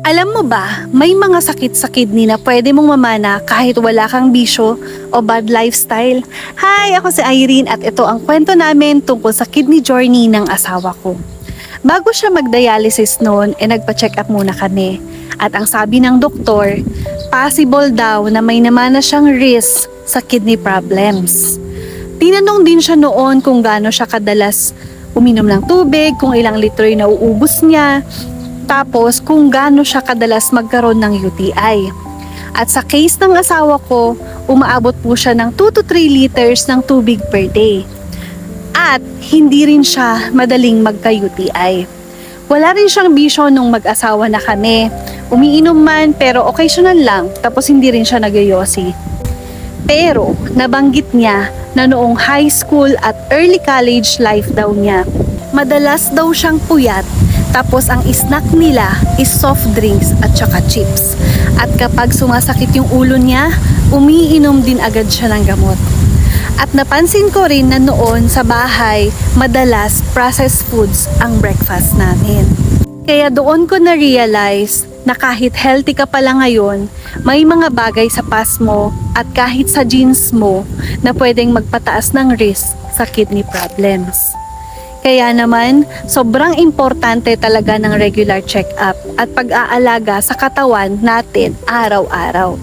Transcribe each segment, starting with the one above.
Alam mo ba, may mga sakit sa kidney na pwede mong mamana kahit wala kang bisyo o bad lifestyle. Hi, ako si Irene at ito ang kwento namin tungkol sa kidney journey ng asawa ko. Bago siya mag-dialysis noon, nagpa-check up muna kami. At ang sabi ng doktor, possible daw na may namana siyang risk sa kidney problems. Tinanong din siya noon kung gaano siya kadalas uminom ng tubig, kung ilang litro yung nauubos niya, tapos kung gaano siya kadalas magkaroon ng UTI. At sa case ng asawa ko, umaabot po siya ng 2 to 3 liters ng tubig per day. At hindi rin siya madaling magka-UTI. Wala rin siyang bisyo nung mag-asawa na kami. Umiinom man pero occasional lang, tapos hindi rin siya nagyoyosi. Pero nabanggit niya na noong high school at early college life daw niya, madalas daw siyang puyat. Tapos ang snack nila is soft drinks at saka chips. At kapag sumasakit yung ulo niya, umiinom din agad siya ng gamot. At napansin ko rin na noon sa bahay, madalas processed foods ang breakfast namin. Kaya doon ko na-realize na kahit healthy ka pala ngayon, may mga bagay sa past mo at kahit sa genes mo na pwedeng magpataas ng risk sa kidney problems. Kaya naman, sobrang importante talaga ng regular check-up at pag-aalaga sa katawan natin araw-araw.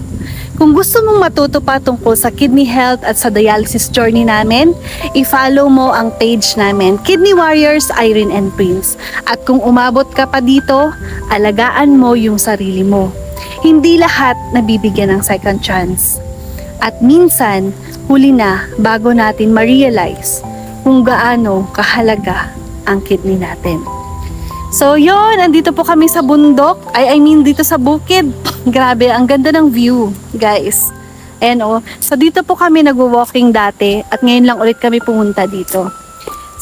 Kung gusto mong matuto pa tungkol sa kidney health at sa dialysis journey namin, i-follow mo ang page namin, Kidney Warriors Irene and Prince. At kung umabot ka pa dito, alagaan mo yung sarili mo. Hindi lahat nabibigyan ng second chance. At minsan, huli na bago natin ma-realize kung gaano kahalaga ang kidney natin. So yun, andito po kami sa bundok. Dito sa bukid. Grabe, ang ganda ng view, guys. Ayan o. So dito po kami nagwo-walking dati at ngayon lang ulit kami pumunta dito.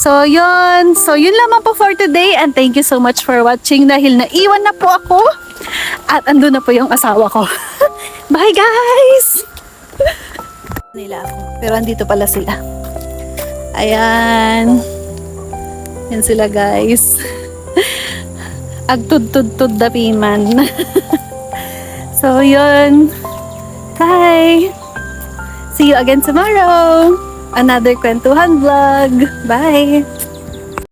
So yun. So yun lamang po for today and thank you so much for watching dahil naiwan na po ako at andun na po yung asawa ko. Bye guys! Nila ako. Pero andito pala sila. Ayan. Yan sila guys. Agtud-tud-tud dapiman. So yun. Bye. See you again tomorrow. Another kwentuhan vlog. Bye.